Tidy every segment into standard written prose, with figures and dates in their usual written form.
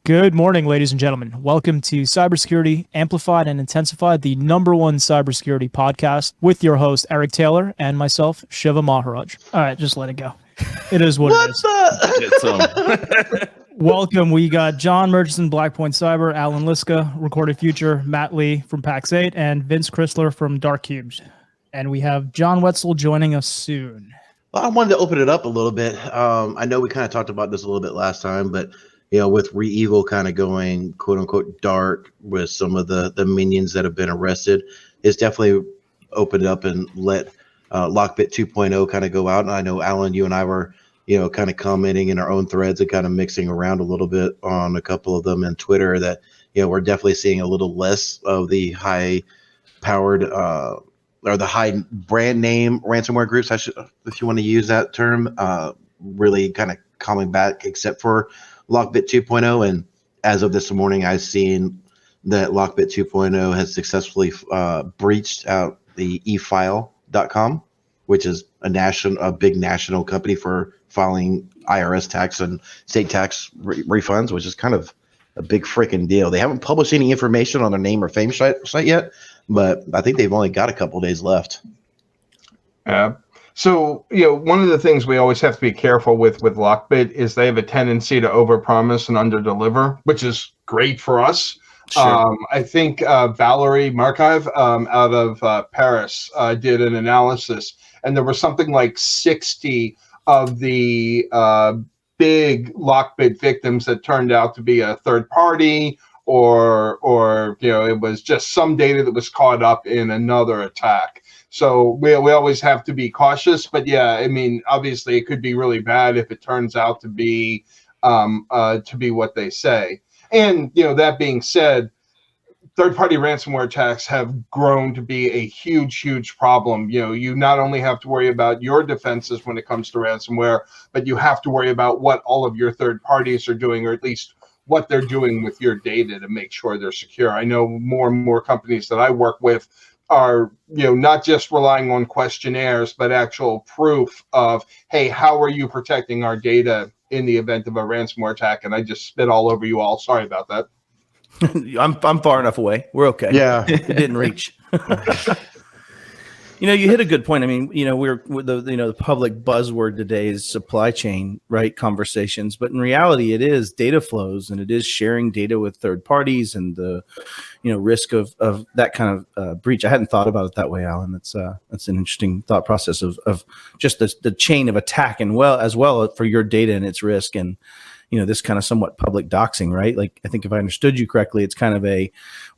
Good morning, ladies and gentlemen. Welcome to Cybersecurity Amplified and Intensified, the #1 cybersecurity podcast with your host, Eric Taylor, and myself, Shiva Maharaj. All right, just let it go. It is what it is. Welcome. We got Jon Murchison, Blackpoint Cyber, Allan Liska, Recorded Future, Matt Lee from PAX8, and Vince Crisler from Dark Cubes. And we have John Wetzel joining us soon. Well, I wanted to open it up a little bit. I know we kind of talked about this a little bit last time, but with RE-Evil kind of going quote unquote dark with some of the minions that have been arrested, it's definitely opened up and let LockBit 2.0 kind of go out. And I know, Allan, you and I were, kind of commenting in our own threads and kind of mixing around a little bit on a couple of them in Twitter that, we're definitely seeing a little less of the high powered or the high brand name ransomware groups, if you want to use that term, really kind of coming back, except for LockBit 2.0, and as of this morning, I've seen that LockBit 2.0 has successfully breached out the efile.com, which is a big national company for filing IRS tax and state tax refunds, which is kind of a big freaking deal. They haven't published any information on their name or fame site yet, but I think they've only got a couple days left. So, one of the things we always have to be careful with LockBit is they have a tendency to overpromise and underdeliver, which is great for us. Sure. I think Valerie Markiv out of Paris did an analysis, and there were something like 60 of the big LockBit victims that turned out to be a third party, or it was just some data that was caught up in another attack. So we always have to be cautious, but obviously it could be really bad if it turns out to be what they say. And that being said, third-party ransomware attacks have grown to be a huge problem. You not only have to worry about your defenses when it comes to ransomware, but you have to worry about what all of your third parties are doing, or at least what they're doing with your data to make sure they're secure. I know more and more companies that I work with are not just relying on questionnaires, but actual proof of, hey, how are you protecting our data in the event of a ransomware attack? And I just spit all over you all. Sorry about that. I'm far enough away. We're okay. Yeah, it didn't reach. You hit a good point. I mean, we're the public buzzword today is supply chain, right? Conversations, but in reality, it is data flows, and it is sharing data with third parties, and the risk of that kind of breach. I hadn't thought about it that way, Allan. That's an interesting thought process of just the chain of attack, and as well for your data and its risk, and this kind of somewhat public doxing, right? Like, I think if I understood you correctly, it's kind of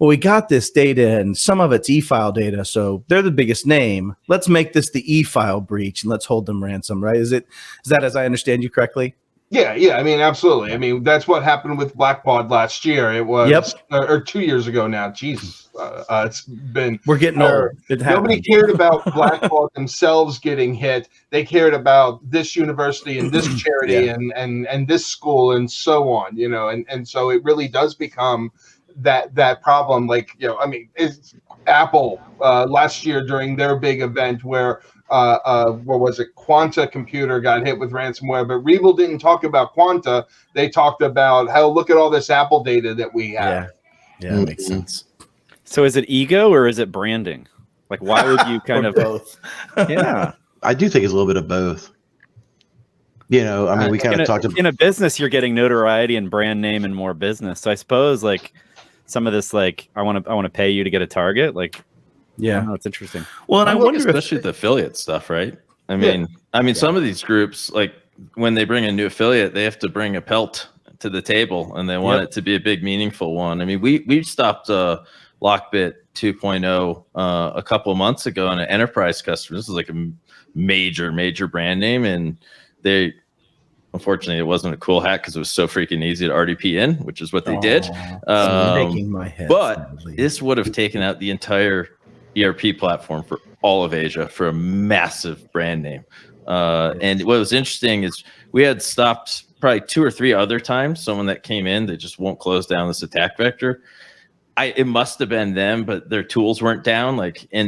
we got this data and some of it's e-file data, so they're the biggest name. Let's make this the e-file breach and let's hold them ransom, right? Is that as I understand you correctly? Yeah. I mean, absolutely. I mean, that's what happened with Blackbaud last year. It was, or 2 years ago now. Jesus, it's been. We're getting old. Nobody cared about Blackbaud themselves getting hit. They cared about this university and this charity and this school and so on. And so it really does become that problem. Like, it's Apple last year during their big event where. What was it? Quanta computer got hit with ransomware, but RE-Evil didn't talk about Quanta. They talked about how look at all this Apple data that we have. Yeah, that makes sense. So is it ego or is it branding? Like, why would you kind of both? Yeah, I do think it's a little bit of both. We kind of talked about in a business, you're getting notoriety and brand name and more business. So I suppose like some of this, like I want to pay you to get a target, like. Yeah, it's interesting. Well, and I wonder, especially the affiliate stuff, right? I mean, some of these groups, like when they bring a new affiliate, they have to bring a pelt to the table, and they want it to be a big, meaningful one. I mean, we stopped LockBit 2.0 a couple of months ago on an enterprise customer. This is like a major brand name, and they. Unfortunately, it wasn't a cool hack because it was so freaking easy to RDP in, which is what they did. Making my head. But this would have taken out the entire ERP platform for all of Asia for a massive brand name. And what was interesting is we had stopped probably 2 or 3 other times someone that came in that just won't close down this attack vector. It must have been them, but their tools weren't down.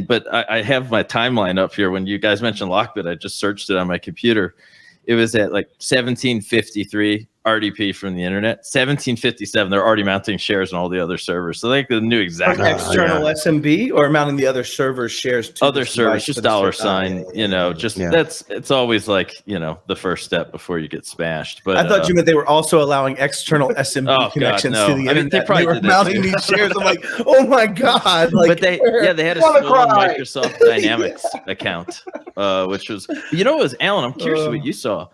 But I have my timeline up here. When you guys mentioned LockBit, I just searched it on my computer. It was at like 1753 RDP from the internet. 1757, they're already mounting shares on all the other servers. So they knew exactly. External SMB or mounting the other servers shares to other servers, just $sign, it's always like, the first step before you get smashed. But I thought you meant they were also allowing external SMB connections to the internet. They probably were mounting these shares. I'm like, oh my God. But they had a stolen Microsoft Dynamics account, which was, it was, Allan, I'm curious what you saw.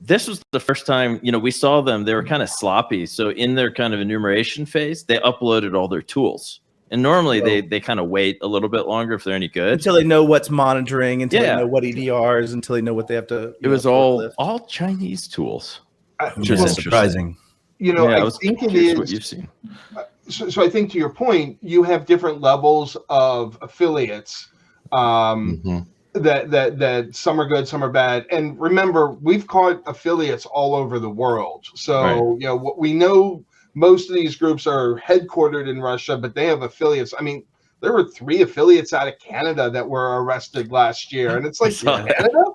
This was the first time, we saw them. They were kind of sloppy. So in their kind of enumeration phase, they uploaded all their tools. And normally they kind of wait a little bit longer if they're any good. Until they know what's monitoring, until they know what EDRs, until they know what they have to. It was all Chinese tools. Which is surprising. I think it is what you've seen. So I think to your point, you have different levels of affiliates. That some are good, some are bad. And remember, we've caught affiliates all over the world. So, what we know, most of these groups are headquartered in Russia, but they have affiliates. I mean, there were 3 affiliates out of Canada that were arrested last year. And it's like, Canada?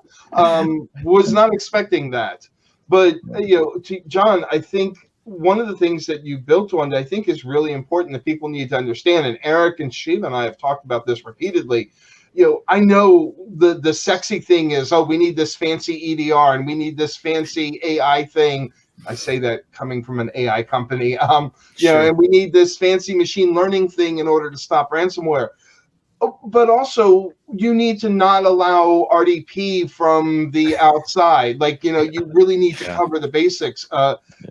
Was not expecting that. But, John, I think one of the things that you built on that I think is really important that people need to understand, and Eric and Shiva and I have talked about this repeatedly, I know the sexy thing is, we need this fancy EDR and we need this fancy AI thing. I say that coming from an AI company, and we need this fancy machine learning thing in order to stop ransomware. But also, you need to not allow RDP from the outside. Like, you really need to cover the basics.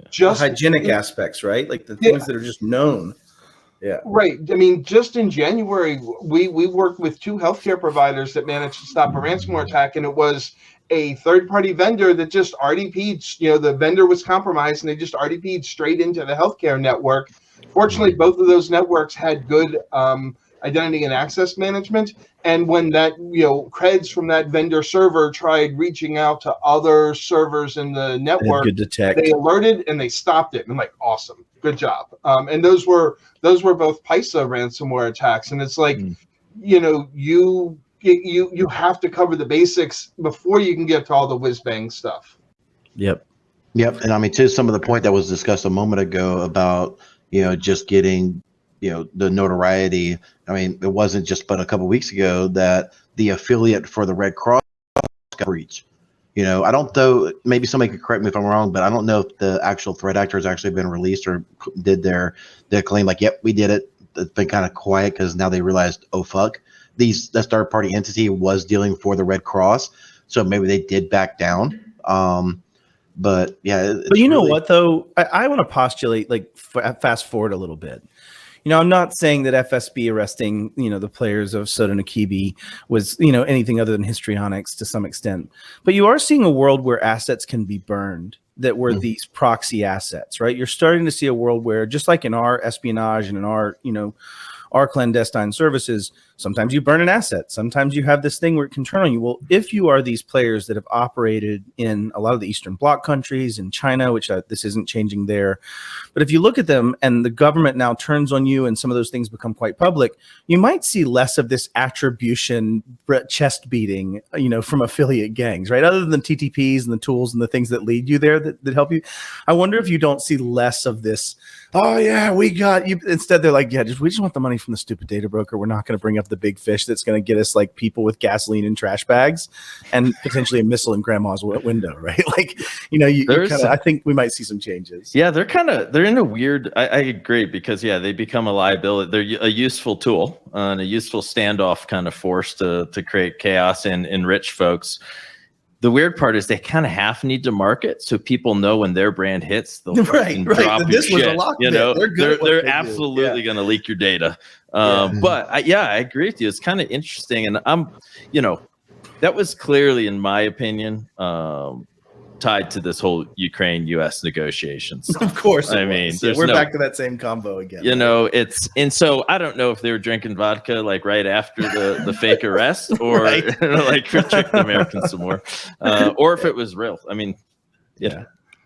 Just the hygienic aspects, right? Like the things that are just known. Yeah. Right. I mean, just in January, we worked with 2 healthcare providers that managed to stop a ransomware attack, and it was a third-party vendor that just RDP'd. The vendor was compromised, and they just RDP'd straight into the healthcare network. Fortunately, both of those networks had good identity and access management. And when that, creds from that vendor server tried reaching out to other servers in the network, they alerted and they stopped it. And I'm like, awesome, good job. And those were both PISA ransomware attacks. And it's like, you have to cover the basics before you can get to all the whiz bang stuff. Yep. And I mean, to some of the point that was discussed a moment ago about, just getting, the notoriety. I mean, it wasn't just but a couple of weeks ago that the affiliate for the Red Cross got breached. I don't know, maybe somebody could correct me if I'm wrong, but I don't know if the actual threat actor has actually been released or did their claim like, yep, we did it. It's been kind of quiet because now they realized, oh, fuck, that third party entity was dealing for the Red Cross. So maybe they did back down. But yeah. But what, though? I want to postulate, like, fast forward a little bit. I'm not saying that FSB arresting, the players of Soda Nakibi was, anything other than histrionics to some extent. But you are seeing a world where assets can be burned that were these proxy assets, right? You're starting to see a world where, just like in our espionage and in our, our clandestine services, sometimes you burn an asset. Sometimes you have this thing where it can turn on you. Well, if you are these players that have operated in a lot of the Eastern Bloc countries, in China, which this isn't changing there, but if you look at them and the government now turns on you and some of those things become quite public, you might see less of this attribution, chest beating, from affiliate gangs, right? Other than TTPs and the tools and the things that lead you there that help you. I wonder if you don't see less of this, oh yeah, we got you. Instead, they're like, we just want the money from the stupid data broker. We're not going to bring up the big fish that's going to get us like people with gasoline in trash bags and potentially a missile in grandma's window, right? Like, I think we might see some changes. Yeah, they're in a weird, I agree, because they become a liability. They're a useful tool and a useful standoff kind of force to create chaos and enrich folks. The weird part is they kind of half need to market so people know when their brand hits, they'll drop your shit. They're absolutely going to leak your data. But I agree with you. It's kind of interesting, and that was clearly, in my opinion, tied to this whole Ukraine-U.S. negotiations. Of course, I mean, we're back to that same combo again. So I don't know if they were drinking vodka like right after the fake arrest, or like trick the Americans some more, or if it was real. I mean,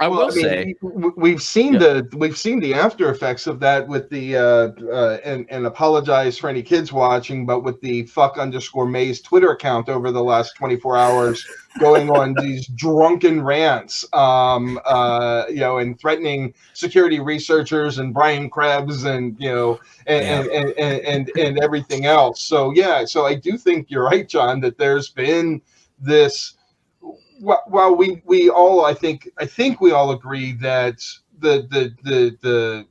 I will say we've seen the after effects of that with the and apologize for any kids watching, but with the _Maze Twitter account over the last 24 hours going on these drunken rants, and threatening security researchers and Brian Krebs and and everything else. So so I do think you're right, John, that there's been this. Well, we all I think we all agree that the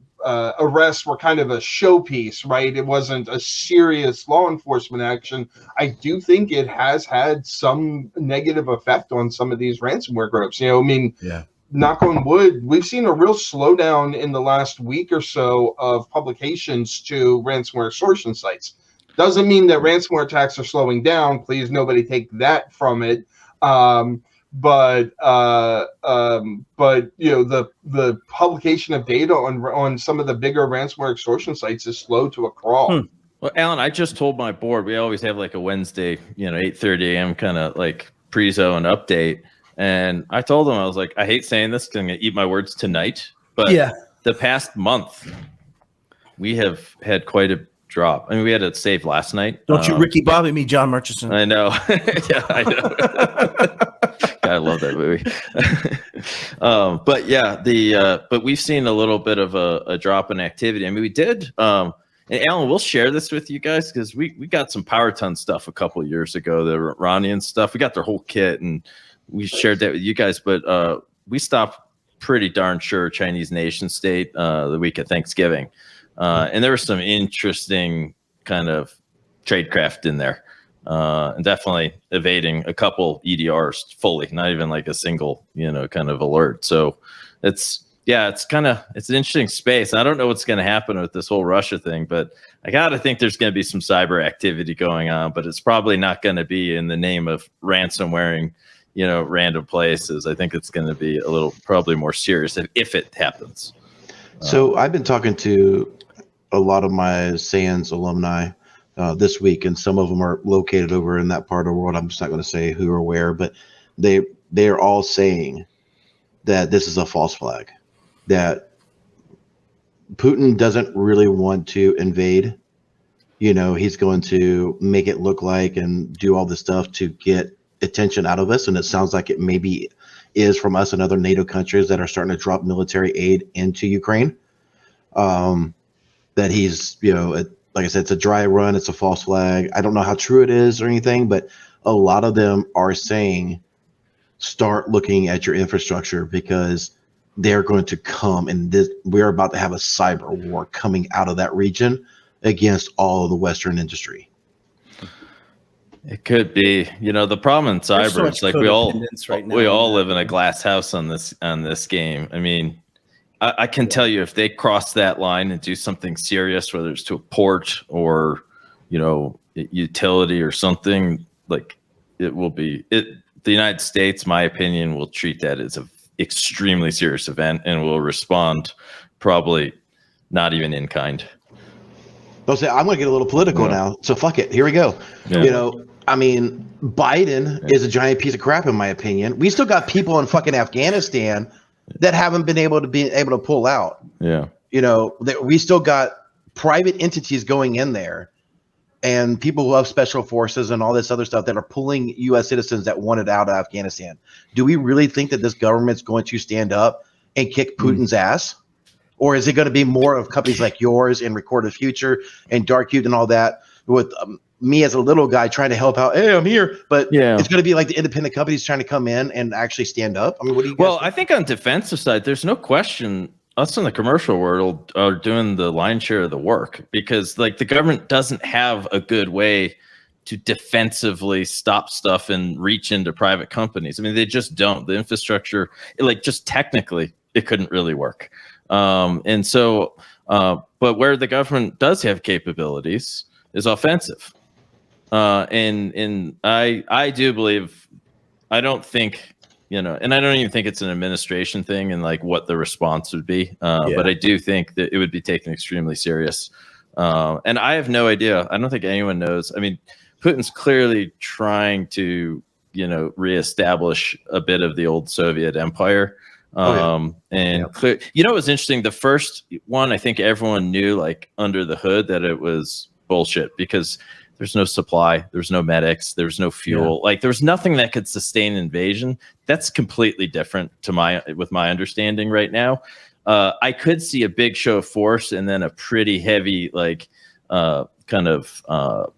arrests were kind of a showpiece, right? It wasn't a serious law enforcement action. I do think it has had some negative effect on some of these ransomware groups. Knock on wood, we've seen a real slowdown in the last week or so of publications to ransomware extortion sites. Doesn't mean that ransomware attacks are slowing down. Please, nobody take that from it. But the publication of data on some of the bigger ransomware extortion sites is slow to a crawl. Well, Alan, I just told my board we always have like a Wednesday, 8:30 a.m. kind of like pre-zone update, and I told them I was like, I hate saying this because I'm gonna eat my words tonight, but the past month we have had quite a drop. I mean, we had a save last night. Don't you Ricky Bobby me, Jon Murchison. I know. Yeah, I know. I love that movie. But we've seen a little bit of a drop in activity. I mean, we did. And Alan, we'll share this with you guys because we got some Power Ton stuff a couple of years ago, the Iranian stuff. We got their whole kit and we shared that with you guys. But we stopped pretty darn sure Chinese nation state the week of Thanksgiving. And there was some interesting kind of tradecraft in there. And definitely evading a couple EDRs fully, not even like a single, kind of alert. So it's an interesting space. I don't know what's going to happen with this whole Russia thing, but I got to think there's going to be some cyber activity going on, but it's probably not going to be in the name of ransomwaring, random places. I think it's going to be a little probably more serious if it happens. So I've been talking to a lot of my SANS alumni this week, and some of them are located over in that part of the world. I'm just not going to say who or where, but they're all saying that this is a false flag, that Putin doesn't really want to invade. He's going to make it look like and do all this stuff to get attention out of us. And it sounds like it maybe is from us and other NATO countries that are starting to drop military aid into Ukraine. That he's, like I said, it's a dry run. It's a false flag. I don't know how true it is or anything, but a lot of them are saying, start looking at your infrastructure because they're going to come and we're about to have a cyber war coming out of that region against all of the Western industry. It could be, the problem in cyber is like we all live in a glass house on this game. I mean, I can tell you if they cross that line and do something serious, whether it's to a port or, utility or something, like it will be the United States, my opinion, will treat that as an extremely serious event and will respond probably not even in kind. They'll say, I'm going to get a little political now. So fuck it. Here we go. Yeah. I mean, Biden is a giant piece of crap, in my opinion. We still got people in fucking Afghanistan that haven't been able to pull out. Yeah. We still got private entities going in there and people who have special forces and all this other stuff that are pulling U.S. citizens that wanted out of Afghanistan. Do we really think that this government's going to stand up and kick Putin's ass? Or is it going to be more of companies like yours and Recorded Future and Darkute and all that with me as a little guy trying to help out? Hey, I'm here. But it's going to be like the independent companies trying to come in and actually stand up. I mean, what do you guys think? I think on defensive side, there's no question us in the commercial world are doing the lion's share of the work because like the government doesn't have a good way to defensively stop stuff and reach into private companies. I mean, they just don't. The infrastructure, just technically, it couldn't really work. But where the government does have capabilities is offensive. And I do believe, I don't think, and I don't even think it's an administration thing and like what the response would be. But I do think that it would be taken extremely serious. And I have no idea. I don't think anyone knows. I mean, Putin's clearly trying to, reestablish a bit of the old Soviet empire. Clear, it was interesting. The first one, I think everyone knew, like, under the hood, that it was bullshit because there's no supply, there's no medics, there's no fuel, like there's nothing that could sustain invasion. That's completely different with my understanding right now. I could see a big show of force and then a pretty heavy, like, kind of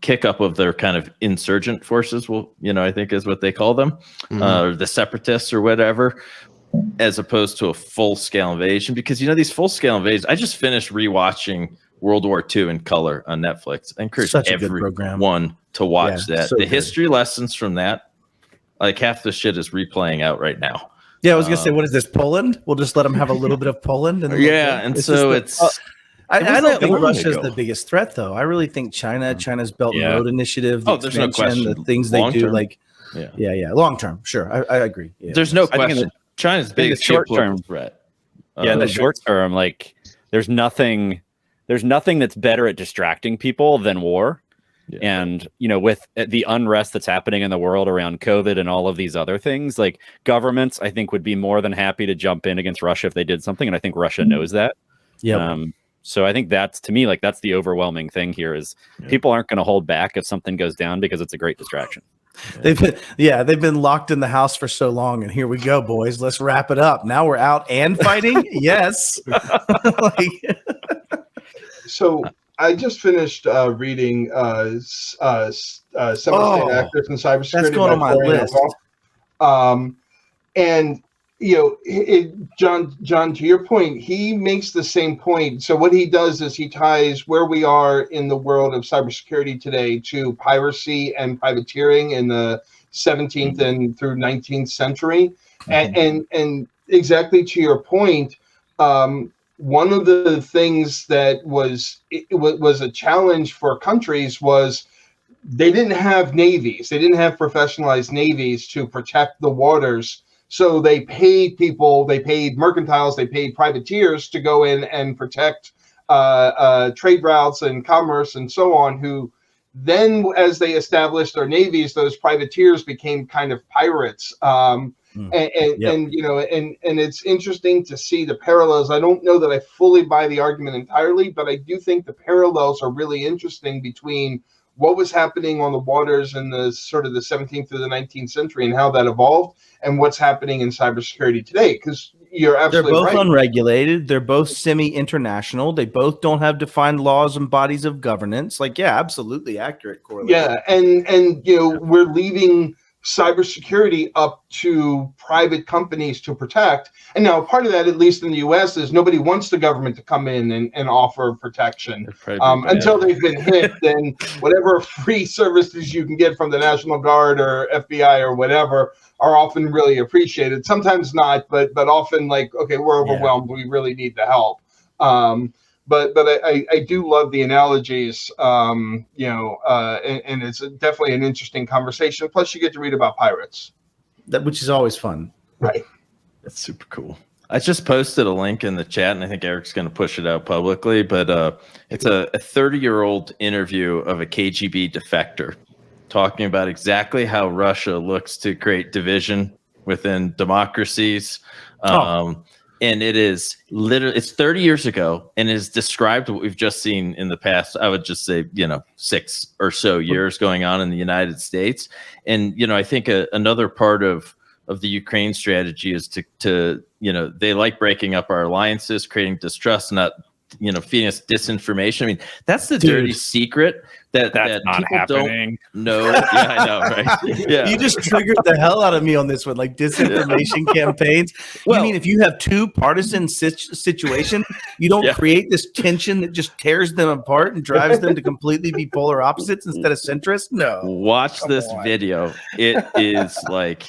kick up of their kind of insurgent forces, I think is what they call them, or the separatists or whatever, as opposed to a full-scale invasion. Because these full-scale invasions, I just finished rewatching World War II in color on Netflix. I encourage everyone to watch that. The history lessons from that, like, half the shit is replaying out right now. Yeah, I was gonna say, what is this, Poland? We'll just let them have a little bit of Poland. And I don't think Russia's the biggest threat, though. I really think China's Belt and Road Initiative, there's no question. The things they do, like, long term, sure, I agree. Yeah. There's no question. China's biggest short-term threat. In the short term, like, there's nothing that's better at distracting people than war. Yeah. And, with the unrest that's happening in the world around COVID and all of these other things, like, governments, I think, would be more than happy to jump in against Russia if they did something. And I think Russia knows that. Yeah. So I think that's, to me, like, that's the overwhelming thing here is people aren't going to hold back if something goes down because it's a great distraction. They've been locked in the house for so long, and here we go, boys. Let's wrap it up. Now we're out and fighting. Yes. So I just finished reading Semi-State Actors in Cybersecurity. That's going on my list. And John, to your point, he makes the same point. So what he does is he ties where we are in the world of cybersecurity today to piracy and privateering in the 17th and through 19th century. And exactly to your point, one of the things that was a challenge for countries was they didn't have navies. They didn't have professionalized navies to protect the waters. So they paid people, they paid mercantiles, they paid privateers to go in and protect trade routes and commerce and so on, who then, as they established their navies, those privateers became kind of pirates. And it's interesting to see the parallels. I don't know that I fully buy the argument entirely, but I do think the parallels are really interesting between what was happening on the waters in the sort of the 17th to the 19th century and how that evolved, and what's happening in cybersecurity today. Because you're absolutely right. They're both unregulated. They're both semi-international. They both don't have defined laws and bodies of governance. Like, absolutely accurate correlation. Yeah, and we're leaving cybersecurity up to private companies to protect. And now part of that, at least in the US, is nobody wants the government to come in and offer protection. Until they've been hit, then whatever free services you can get from the National Guard or FBI or whatever are often really appreciated. Sometimes not, but often, like, okay, we're overwhelmed. We really need the help. But I do love the analogies, and it's definitely an interesting conversation. Plus, you get to read about pirates, which is always fun. Right. That's super cool. I just posted a link in the chat, and I think Eric's going to push it out publicly. But it's a 30-year-old interview of a KGB defector talking about exactly how Russia looks to create division within democracies. And it is literally, it's 30 years ago, and it is described what we've just seen in the past. I would just say, 6 or so years going on in the United States. And, I think another part of the Ukraine strategy is to they like breaking up our alliances, creating distrust, not, feeding us disinformation. I mean, that's the dirty secret that not people happening. Don't know. Yeah, I know, right? Yeah. You just triggered the hell out of me on this one, like disinformation campaigns. Well, you mean if you have two partisan situation, you don't create this tension that just tears them apart and drives them to completely be polar opposites instead of centrist? No. Watch this video. It is like,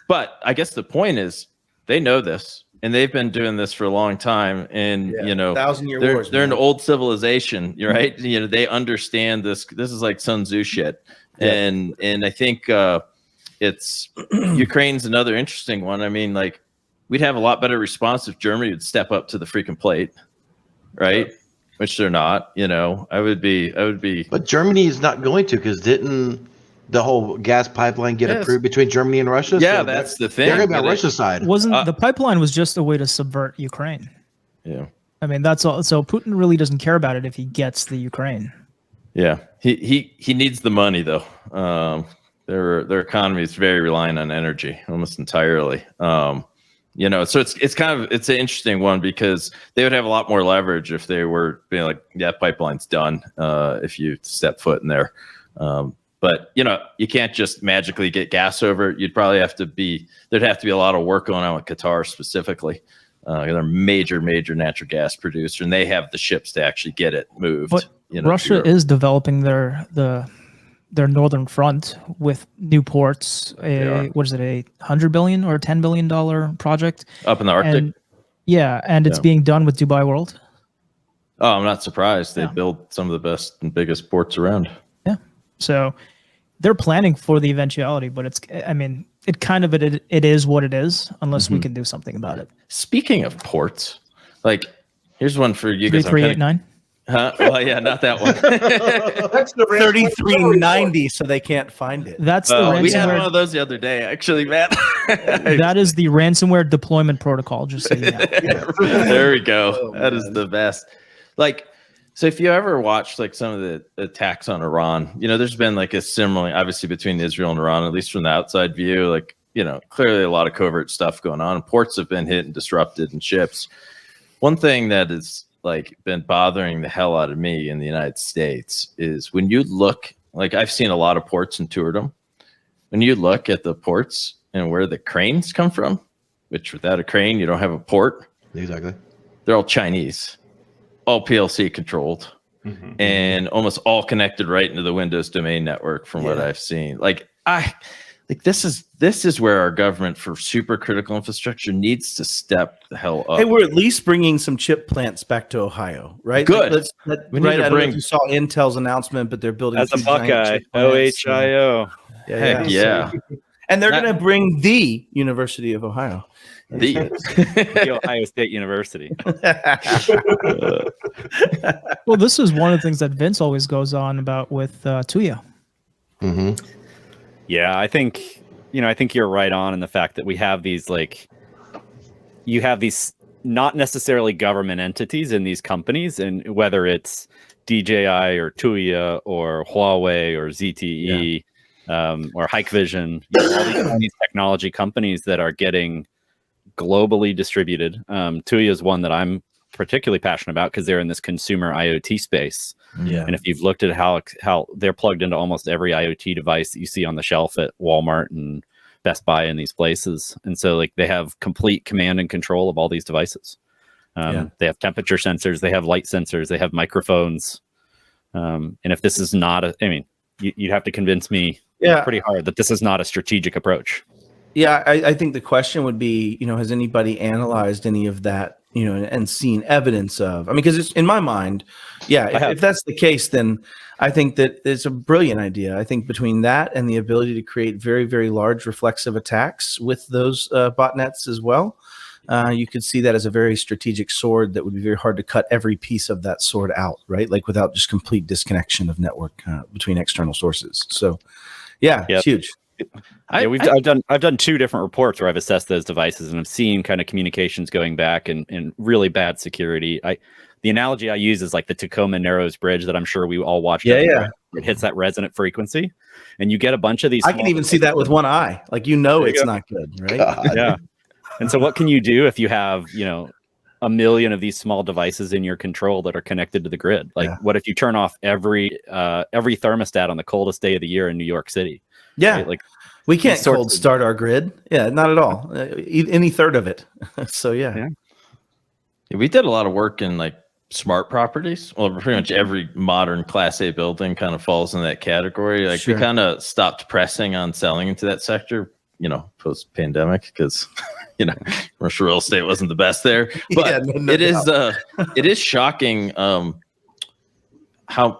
but I guess the point is they know this. And they've been doing this for a long time, and 1,000-year wars. They're an old civilization, right? They understand this. This is like Sun Tzu shit, and I think it's Ukraine's another interesting one. I mean, like, we'd have a lot better response if Germany would step up to the freaking plate, right? Sure. Which they're not. I would be. But Germany is not going to, because didn't the whole gas pipeline get Yes. approved between Germany and Russia? Yeah, So that's the thing. They're going to be on but it- Russia's side. Wasn't the pipeline was just a way to subvert Ukraine? Yeah. I mean, that's all. So Putin really doesn't care about it if he gets the Ukraine. Yeah, he needs the money though. Their economy is very reliant on energy, almost entirely. You know, so it's an interesting one because they would have a lot more leverage if they were being like, yeah, pipeline's done. If you step foot in there, but you know, you can't just magically get gas over it. You'd probably there'd have to be a lot of work going on with Qatar specifically. They're a major natural gas producer, and they have the ships to actually get it moved. But Russia is developing their northern front with new ports. What is it, a $100 billion or $10 billion project up in the Arctic? And, and it's being done with Dubai World. Oh, I'm not surprised. They build some of the best and biggest ports around. Yeah, so they're planning for the eventuality, but it is what it is unless we can do something about it. Speaking of ports, like here's one for you guys. 3389. Huh? Well, yeah, not that one. That's the 3390, so they can't find it. That's the ransomware. We had one of those the other day, actually, Matt. That is the ransomware deployment protocol. Just so you know. There we go. That is the best. Like, so if you ever watched like some of the attacks on Iran, you know, there's been like a similar, obviously between Israel and Iran, at least from the outside view, like, you know, clearly a lot of covert stuff going on. Ports have been hit and disrupted, and ships. One thing that is like been bothering the hell out of me in the United States is when you look, like I've seen a lot of ports and toured them. When you look at the ports and where the cranes come from, which without a crane, you don't have a port. Exactly. They're all Chinese, all PLC controlled, and almost all connected right into the Windows domain network from what I've seen. This is where our government for super critical infrastructure needs to step the hell up. Hey, we're at least bringing some chip plants back to Ohio, right? Good. We need to bring. You saw Intel's announcement, but they're building. As a Buckeye, OHIO. Heck yeah. And they're going to bring the University of Ohio. The Ohio State University. Well, this is one of the things that Vince always goes on about with Tuya. Mm-hmm. Yeah, I think you're right on in the fact that we have these you have these not necessarily government entities in these companies, and whether it's DJI or Tuya or Huawei or ZTE or Hikvision, all these technology companies that are getting globally distributed. Tuya is one that I'm particularly passionate about because they're in this consumer IoT space. Yeah. And if you've looked at how they're plugged into almost every IoT device that you see on the shelf at Walmart and Best Buy and these places. And so like they have complete command and control of all these devices. They have temperature sensors, they have light sensors, they have microphones. And if this is not you'd have to convince me pretty hard that this is not a strategic approach. Yeah, I think the question would be, has anybody analyzed any of that, and seen evidence of? I mean, because it's in my mind, if that's the case, then I think that it's a brilliant idea. I think between that and the ability to create very, very large reflexive attacks with those botnets as well, you could see that as a very strategic sword that would be very hard to cut every piece of that sword out, right? Like without just complete disconnection of network between external sources. So, it's huge. I've done two different reports where I've assessed those devices and I've seen kind of communications going back and really bad security. The analogy I use is like the Tacoma Narrows Bridge that I'm sure we all watched. It hits that resonant frequency, and you get a bunch of these. I can even see that with one eye. Like it's not good, right? God. Yeah. And so, what can you do if you have a million of these small devices in your control that are connected to the grid? Like, what if you turn off every thermostat on the coldest day of the year in New York City? Yeah, right? Like we can't cold start our grid. Yeah, not at all. Any third of it. So yeah, we did a lot of work in like smart properties. Well, pretty much every modern Class A building kind of falls in that category. Like we kind of stopped pressing on selling into that sector, post pandemic because commercial real estate wasn't the best there. But it is shocking how,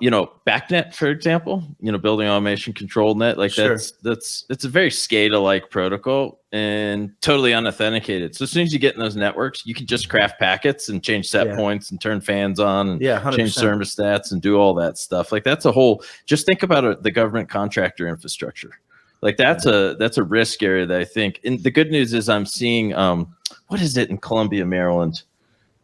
BACnet, for example, building automation control net, like Sure. that's a very SCADA-like protocol and totally unauthenticated. So as soon as you get in those networks, you can just craft packets and change set points and turn fans on and 100%. change thermostats and do all that stuff. Like that's a whole, just think about the government contractor infrastructure. Like that's a risk area that I think, and the good news is I'm seeing, what is it in Columbia, Maryland?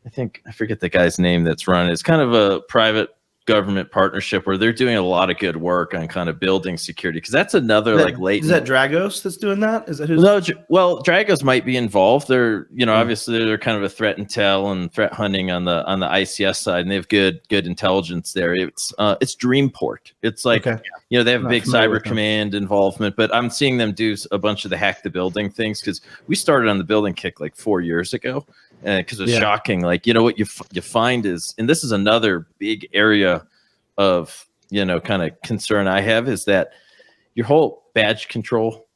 I forget the guy's name that's running. It's kind of a private government partnership where they're doing a lot of good work on kind of building security, because that's another latent. Is that Dragos that's doing that? Is that who's? No, well, Dragos might be involved. They're obviously they're kind of a threat intel and threat hunting on the ICS side, and they have good intelligence there. It's Dreamport. It's like they have a big cyber command involvement, but I'm seeing them do a bunch of the hack the building things, because we started on the building kick like 4 years ago. Because it was shocking. Like, what you find is, and this is another big area of, kind of concern I have, is that your whole badge control,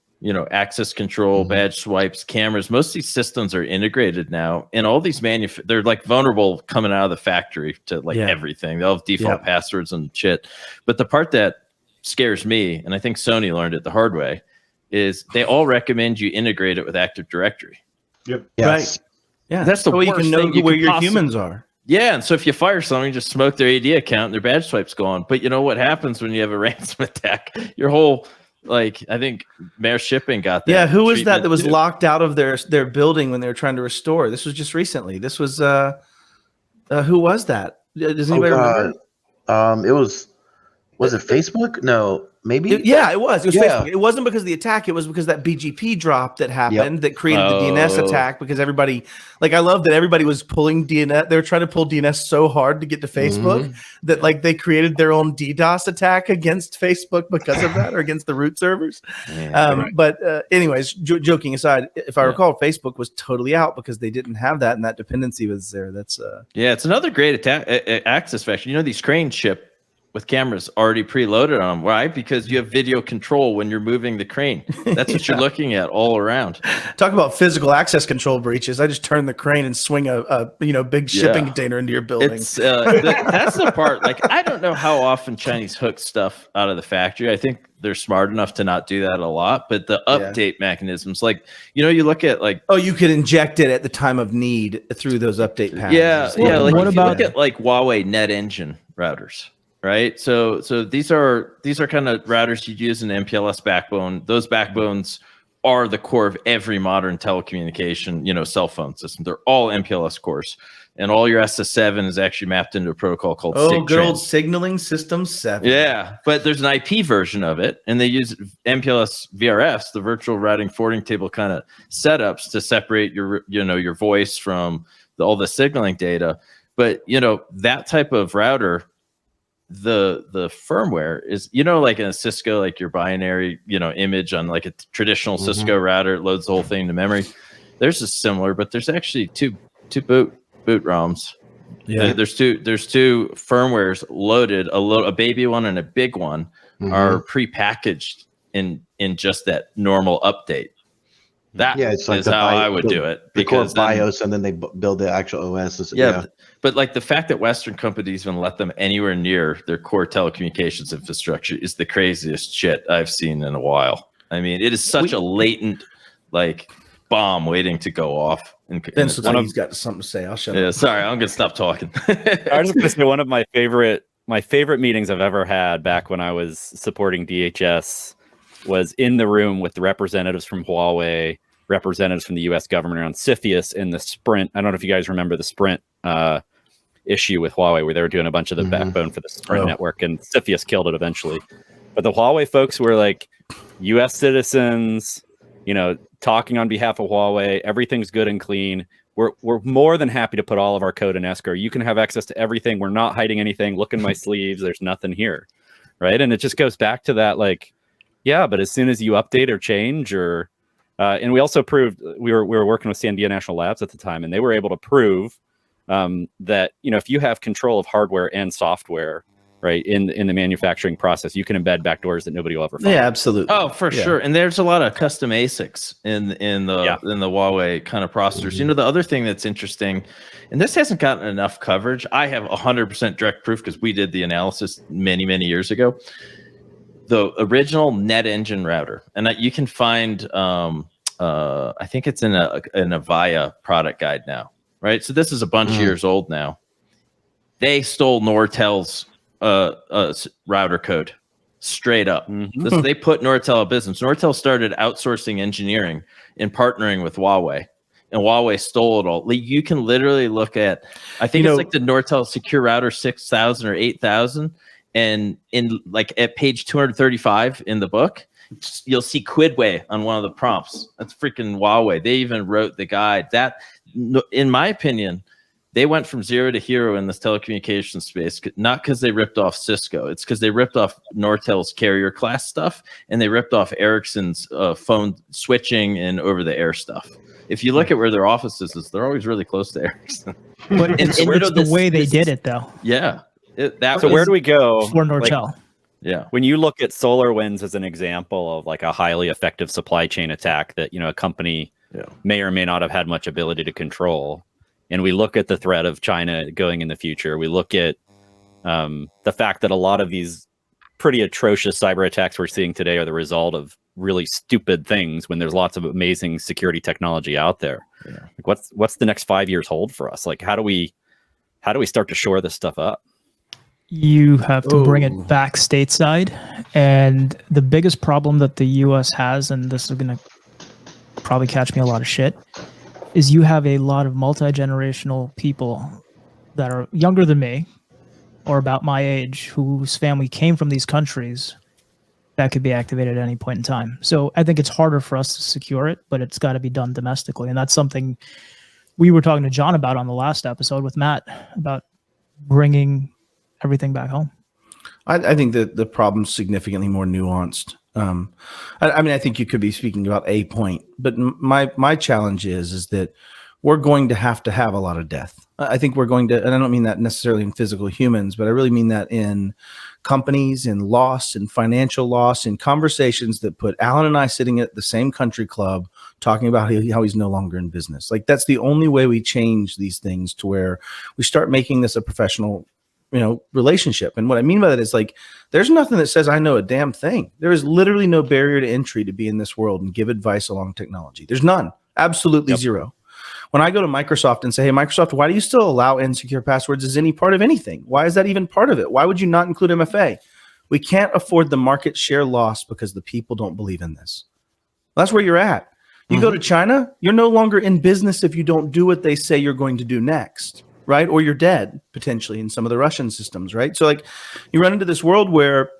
access control, badge swipes, cameras, most of these systems are integrated now. And all these they're like vulnerable coming out of the factory to everything. They'll have default passwords and shit. But the part that scares me, and I think Sony learned it the hard way, is they all recommend you integrate it with Active Directory. Yep. Yes. Right. Yeah, that's the worst you can know thing where your humans are. Yeah, and so if you fire someone, you just smoke their AD account and their badge swipe's gone. But you know what happens when you have a ransom attack? Your whole, I think Mayor Shipping got that. Yeah, who was that was locked out of their building when they were trying to restore? This was just recently. This was who was that? Does anybody remember? Was it Facebook? No, maybe. It was Facebook. It wasn't because of the attack. It was because that BGP drop that happened that created the DNS attack, because everybody, I love that everybody was pulling DNS. They were trying to pull DNS so hard to get to Facebook that they created their own DDoS attack against Facebook because of that, or against the root servers. But anyways, joking aside, if I recall, Facebook was totally out because they didn't have that, and that dependency was there. That's it's another great attack access vector. These cranes ship with cameras already preloaded on them. Why? Because you have video control when you're moving the crane. That's what you're looking at all around. Talk about physical access control breaches. I just turn the crane and swing a big shipping container into your building. It's, that's the part. I don't know how often Chinese hook stuff out of the factory. I think they're smart enough to not do that a lot, but the update mechanisms, you look at you could inject it at the time of need through those update patterns. What about look at Huawei Net Engine routers? Right. So these are kind of routers you'd use in an MPLS backbone. Those backbones are the core of every modern telecommunication, cell phone system. They're all MPLS cores. And all your SS7 is actually mapped into a protocol called good old Signaling System 7. Yeah, but there's an IP version of it, and they use MPLS VRFs, the virtual routing forwarding table kind of setups, to separate your voice from all the signaling data. But that type of router, the firmware is in a Cisco, your binary image on a traditional Cisco router, it loads the whole thing to memory. There's a similar, but there's actually two boot ROMs. There's two firmwares loaded, a baby one and a big one are prepackaged in just that normal update. That it's is how I would do it, because BIOS, and then they build the actual OS. But the fact that Western companies even let them anywhere near their core telecommunications infrastructure is the craziest shit I've seen in a while. I mean, it is such a latent bomb waiting to go off. Vince, he's got something to say. I'll shut up. Sorry, I'm gonna stop talking. I was going to say, one of my favorite meetings I've ever had back when I was supporting DHS was in the room with the representatives from Huawei, representatives from the U.S. government on CFIUS in the Sprint. I don't know if you guys remember the Sprint issue with Huawei, where they were doing a bunch of the backbone for the Sprint network, and CFIUS killed it eventually. But the Huawei folks were U.S. citizens, talking on behalf of Huawei. Everything's good and clean. We're more than happy to put all of our code in escrow. You can have access to everything. We're not hiding anything. Look in my sleeves. There's nothing here, right? And it just goes back to that, but as soon as you update or change, or and we also proved, we were working with Sandia National Labs at the time, and they were able to prove that if you have control of hardware and software, right? In the manufacturing process, you can embed backdoors that nobody will ever find. Yeah, absolutely. Oh, for sure. And there's a lot of custom ASICs in the Huawei kind of processors. You know, the other thing that's interesting, and this hasn't gotten enough coverage. I have 100% direct proof because we did the analysis many, many years ago. The original net engine router, and you can find, I think it's in a Avaya product guide now, right? So this is a bunch of years old now. They stole Nortel's router code straight up. They put Nortel out of business. Nortel started outsourcing engineering and partnering with Huawei, and Huawei stole it all. You can literally look at, I think it's like the Nortel Secure Router 6000 or 8000, and in like at page 235 in the book, you'll see Quidway on one of the prompts. That's freaking Huawei. They even wrote the guide. That, in my opinion, they went from zero to hero in this telecommunication space, not because they ripped off Cisco. It's because they ripped off Nortel's carrier class stuff, and they ripped off Ericsson's phone switching and over-the-air stuff. If you look at where their offices is, they're always really close to Ericsson. But it's the way they did it, though. Yeah. So where do we go? For Nortel. Like, yeah. When you look at SolarWinds as an example of like a highly effective supply chain attack that, you know, a company may or may not have had much ability to control, and we look at the threat of China going in the future, we look at the fact that a lot of these pretty atrocious cyber attacks we're seeing today are the result of really stupid things when there's lots of amazing security technology out there. Yeah. Like what's the next 5 years hold for us? Like how do we start to shore this stuff up? You have to bring it back stateside. And the biggest problem that the US has, and this is going to probably catch me a lot of shit, is you have a lot of multi-generational people that are younger than me or about my age whose family came from these countries that could be activated at any point in time. So I think it's harder for us to secure it, but it's got to be done domestically. And that's something we were talking to John about on the last episode with Matt about bringing everything back home. I think that the problem's significantly more nuanced. I mean, I think you could be speaking about a point, but my challenge is that we're going to have a lot of death. I think we're going to, and I don't mean that necessarily in physical humans, but I really mean that in companies, in loss, in financial loss, in conversations that put Allan and I sitting at the same country club talking about how he's no longer in business. Like that's the only way we change these things to where we start making this a professional, relationship. And what I mean by that is like, there's nothing that says I know a damn thing. There is literally no barrier to entry to be in this world and give advice along technology. There's none, absolutely zero. When I go to Microsoft and say, hey, Microsoft, why do you still allow insecure passwords as any part of anything? Why is that even part of it? Why would you not include MFA? We can't afford the market share loss because the people don't believe in this. That's where you're at. You go to China, you're no longer in business if you don't do what they say you're going to do next. Right? Or you're dead potentially in some of the Russian systems, right? So like you run into this world where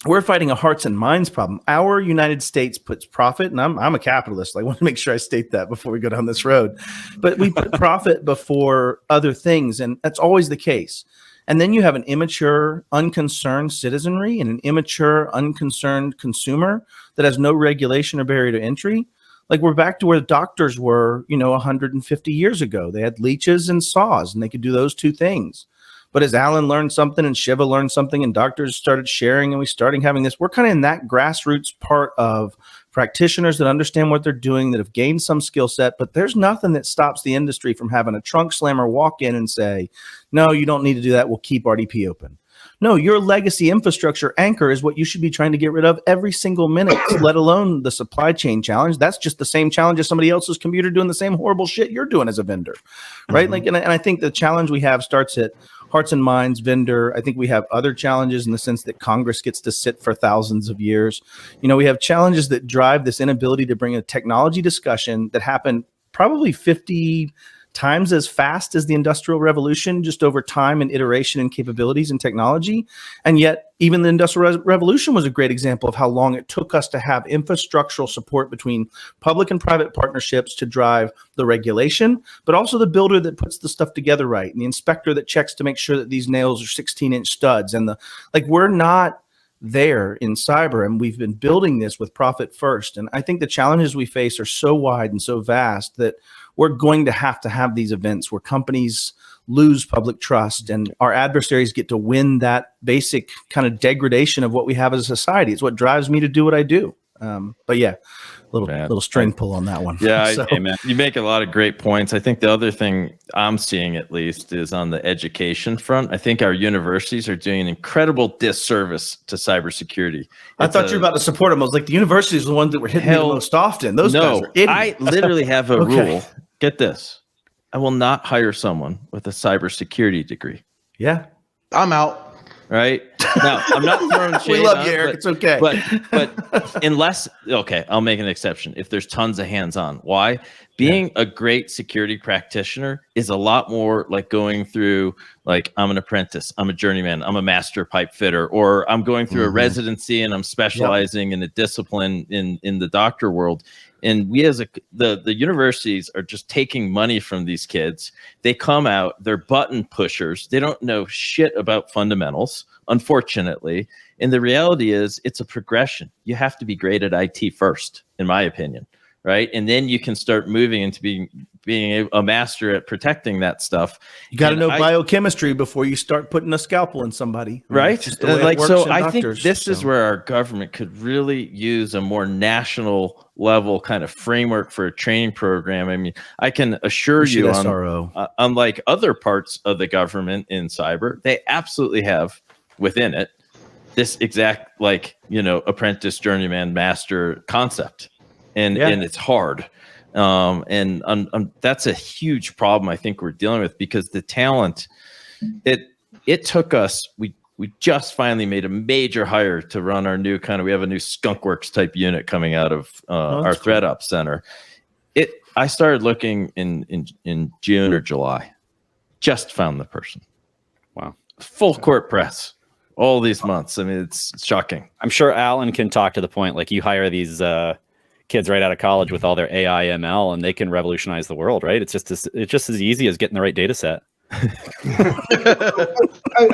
we're fighting a hearts and minds problem. Our United States puts profit, and I'm a capitalist. I want to make sure I state that before we go down this road. But we put profit before other things, and that's always the case. And then you have an immature, unconcerned citizenry and an immature, unconcerned consumer that has no regulation or barrier to entry. Like we're back to where doctors were, 150 years ago. They had leeches and saws, and they could do those two things. But as Allan learned something and Shiva learned something and doctors started sharing and we started having this, we're kind of in that grassroots part of practitioners that understand what they're doing, that have gained some skill set, but there's nothing that stops the industry from having a trunk slammer walk in and say, no, you don't need to do that. We'll keep RDP open. No, your legacy infrastructure anchor is what you should be trying to get rid of every single minute, let alone the supply chain challenge. That's just the same challenge as somebody else's computer doing the same horrible shit you're doing as a vendor, right? Like, and I think the challenge we have starts at hearts and minds, vendor. I think we have other challenges in the sense that Congress gets to sit for thousands of years. We have challenges that drive this inability to bring a technology discussion that happened probably 50 times as fast as the Industrial Revolution, just over time and iteration and capabilities and technology. And yet, even the Industrial Revolution was a great example of how long it took us to have infrastructural support between public and private partnerships to drive the regulation, but also the builder that puts the stuff together right, and the inspector that checks to make sure that these nails are 16-inch studs. And we're not there in cyber, and we've been building this with profit first. And I think the challenges we face are so wide and so vast that we're going to have these events where companies lose public trust, and our adversaries get to win that basic kind of degradation of what we have as a society. It's what drives me to do what I do. But yeah, little string pull on that one. Yeah, So, amen. You make a lot of great points. I think the other thing I'm seeing, at least, is on the education front. I think our universities are doing an incredible disservice to cybersecurity. I thought you were about to support them. I was like, the universities are the ones that were hitting me the most often. Those guys are idiots. I literally have a rule. Get this. I will not hire someone with a cybersecurity degree. Yeah. I'm out. Right now, I'm not throwing shade. We love you, Eric. It's okay. But unless, okay, I'll make an exception if there's tons of hands-on. Why? Being a great security practitioner is a lot more like going through, like, I'm an apprentice, I'm a journeyman, I'm a master pipe fitter, or I'm going through a residency and I'm specializing in a discipline in the doctor world. And we as the universities are just taking money from these kids. They come out, they're button pushers. They don't know shit about fundamentals, unfortunately. And the reality is it's a progression. You have to be great at IT first, in my opinion, right? And then you can start moving into being a master at protecting that stuff. You got to know biochemistry before you start putting a scalpel in somebody. Right? Just the way it works so in I doctors, think this is where our government could really use a more national level kind of framework for a training program. I mean, I can assure you, unlike other parts of the government in cyber, they absolutely have within it this exact, like, apprentice, journeyman, master concept. And it's hard. That's a huge problem I think we're dealing with, because the talent, it took us, we just finally made a major hire to run our new we have a new skunkworks type unit coming out of our threat ops center. I started looking in June or July, just found the person. Wow. Full court press all these months. I mean, it's shocking. I'm sure Allan can talk to the point, like, you hire these kids right out of college with all their AI ML and they can revolutionize the world, right? It's just as easy as getting the right data set. I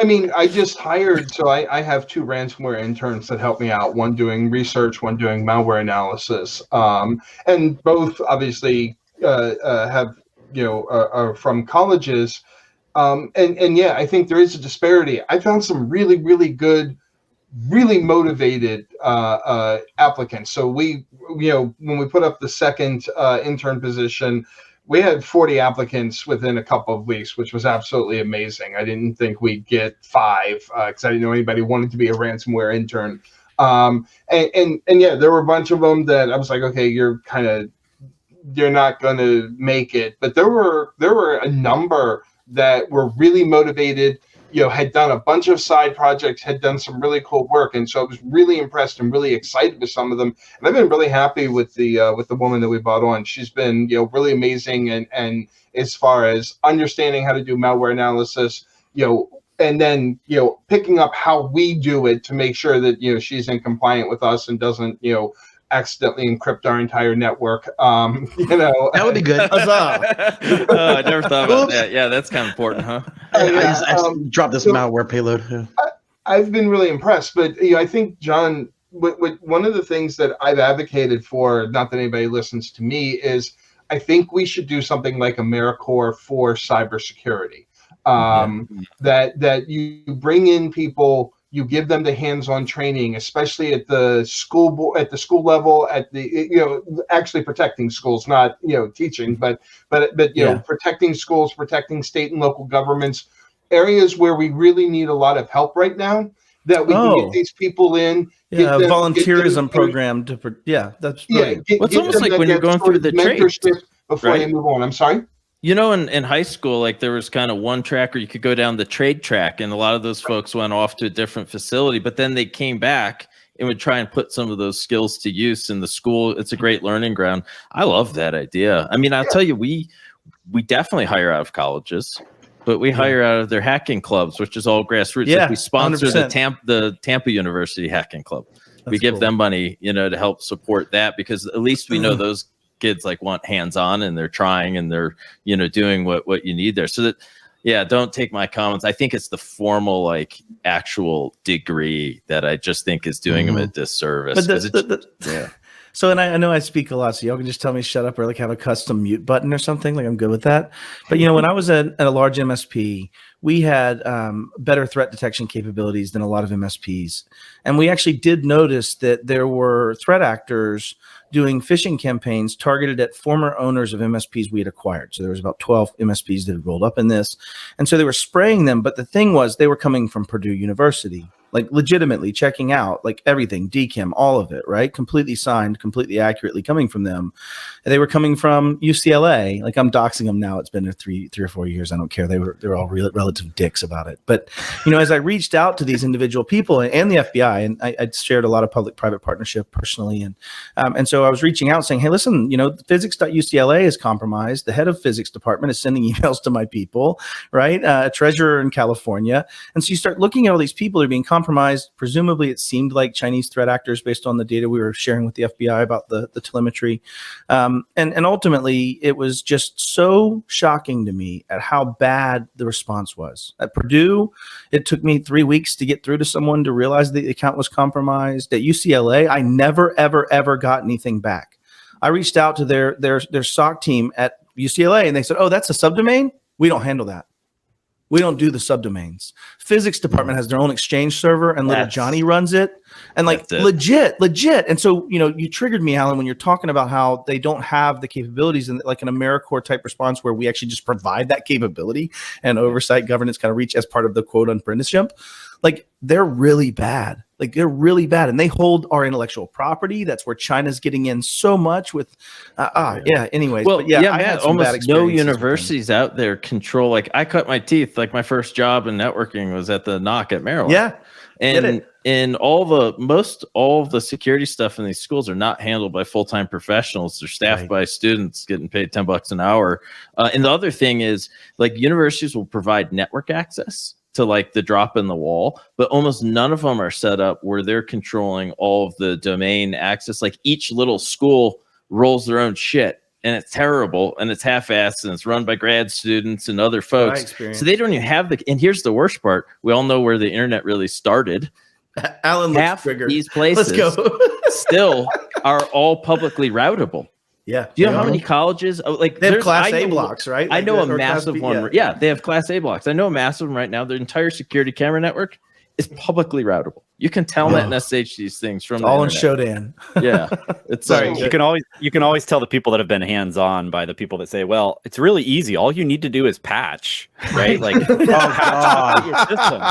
mean, I just hired, so I have 2 ransomware interns that help me out, one doing research, one doing malware analysis, and both obviously have are from colleges, and yeah, I think there is a disparity. I found some really good, really motivated applicants. So we when we put up the second intern position, we had 40 applicants within a couple of weeks, which was absolutely amazing. I didn't think we'd get 5 because I didn't know anybody wanted to be a ransomware intern. And yeah, there were a bunch of them that I was like, okay, you're not going to make it. But there were a number that were really motivated, had done a bunch of side projects, had done some really cool work. And so I was really impressed and really excited with some of them. And I've been really happy with the woman that we brought on. She's been, really amazing. And as far as understanding how to do malware analysis, and then, picking up how we do it to make sure that, she's in compliant with us and doesn't, accidentally encrypt our entire network. That would be good. I never thought about that. Yeah, that's kind of important, huh? I just dropped this malware payload. Yeah. I've been really impressed, but I think, John, one of the things that I've advocated for, not that anybody listens to me, is I think we should do something like AmeriCorps for cybersecurity. That you bring in people. You give them the hands-on training, especially at the school level, at the actually protecting schools, not teaching, but protecting schools, protecting state and local governments, areas where we really need a lot of help right now. That we can get these people in. Yeah, a volunteerism program that's brilliant. It's almost like when you're going through the trades before they move on. I'm sorry. In high school, like, there was kind of one track where you could go down the trade track, and a lot of those folks went off to a different facility, but then they came back and would try and put some of those skills to use in the school. It's a great learning ground. I love that idea. I mean, I'll tell you, we definitely hire out of colleges, but we hire out of their hacking clubs, which is all grassroots. Yeah, like, we sponsor 100%. the Tampa University Hacking Club. We give them money, to help support that, because at least we know those kids want hands-on, and they're trying, and they're doing what you need there. So that, don't take my comments. I think it's the formal actual degree that I just think is doing them a disservice. But So, and I know I speak a lot, so y'all can just tell me shut up or like have a custom mute button or something. Like I'm good with that. But when I was at a large MSP, we had better threat detection capabilities than a lot of MSPs, and we actually did notice that there were threat actors doing phishing campaigns targeted at former owners of MSPs we had acquired. So there was about 12 MSPs that had rolled up in this, and so they were spraying them. But the thing was, they were coming from Purdue University. Like legitimately checking out like everything, DKIM, all of it, right? Completely signed, completely accurately coming from them. And they were coming from UCLA. Like I'm doxing them now. It's been 3 or 4 years. I don't care. They're all relative dicks about it. But as I reached out to these individual people and the FBI, and I shared a lot of public-private partnership personally, and so I was reaching out saying, hey, listen, physics.ucla is compromised. The head of physics department is sending emails to my people, right? A treasurer in California, and so you start looking at all these people that are being compromised. Presumably, it seemed like Chinese threat actors based on the data we were sharing with the FBI about the telemetry. And ultimately, it was just so shocking to me at how bad the response was. At Purdue, it took me 3 weeks to get through to someone to realize the account was compromised. At UCLA, I never, ever, ever got anything back. I reached out to their SOC team at UCLA, and they said, oh, that's a subdomain? We don't handle that. We don't do the subdomains. Physics department has their own Exchange server, and little Johnny runs it. And like legit. And so, you triggered me, Allan, when you're talking about how they don't have the capabilities in like an AmeriCorps type response where we actually just provide that capability and oversight governance kind of reach as part of the quote apprenticeship. Like they're really bad. And they hold our intellectual property. That's where China's getting in so much with, anyways. Well, I had some almost no universities out there control. Like I cut my teeth. Like my first job in networking was at the NOC at Maryland. Yeah. And all of the security stuff in these schools are not handled by full-time professionals. They're staffed by students getting paid $10 an hour. And the other thing is like universities will provide network access to like the drop in the wall, but almost none of them are set up where they're controlling all of the domain access. Like each little school rolls their own shit, and it's terrible, and it's half-assed, and it's run by grad students and other folks. So they don't even have and here's the worst part. We all know where the internet really started. Allan, half these places still are all publicly routable. Yeah. Do you know how many colleges they have class A blocks, right? I know a massive one. Yeah, they have class A blocks. I know a massive one right now. Their entire security camera network is publicly routable. You can Telnet and SH these things from all in Shodan. Yeah, it's sorry. You can always tell the people that have been hands on by the people that say, "Well, it's really easy. All you need to do is patch, right? Like, patch your systems.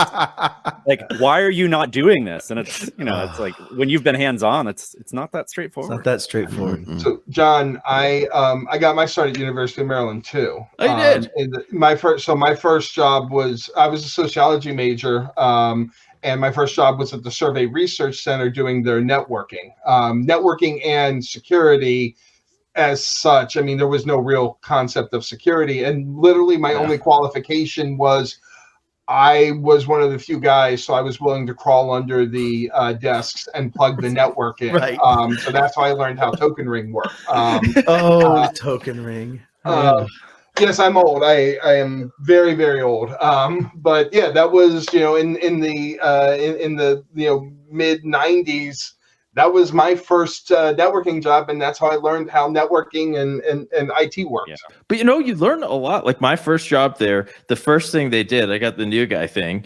Like, why are you not doing this?" And it's it's like when you've been hands on, it's not that straightforward. It's not that straightforward. Mm-hmm. So, John, I got my start at University of Maryland too. Oh, you did? My first job was I was a sociology major. And my first job was at the Survey Research Center doing their networking and security as such. I mean, there was no real concept of security. And literally my only qualification was I was one of the few guys, so I was willing to crawl under the desks and plug the network in. Right. So that's how I learned how Token Ring worked. Token Ring. Yes, I'm old. I am very, very old. But yeah, that was in the mid '90s. That was my first networking job, and that's how I learned how networking and IT works. Yeah. But you learn a lot. Like my first job there, the first thing they did, I got the new guy thing.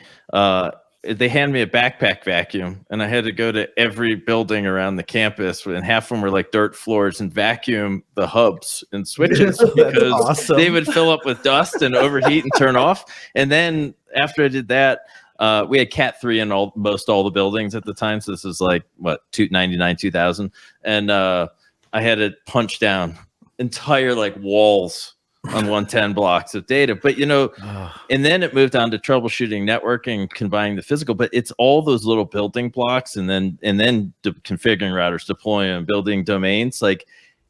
They handed me a backpack vacuum, and I had to go to every building around the campus, and half of them were like dirt floors, and vacuum the hubs and switches because they would fill up with dust and overheat and turn off. And then after I did that, we had Cat 3 in most all the buildings at the time. So this is like 99, 2000. And I had to punch down entire like walls on 110 blocks of data. But and then it moved on to troubleshooting networking, combining the physical, but it's all those little building blocks and then configuring routers, deploying, building domains like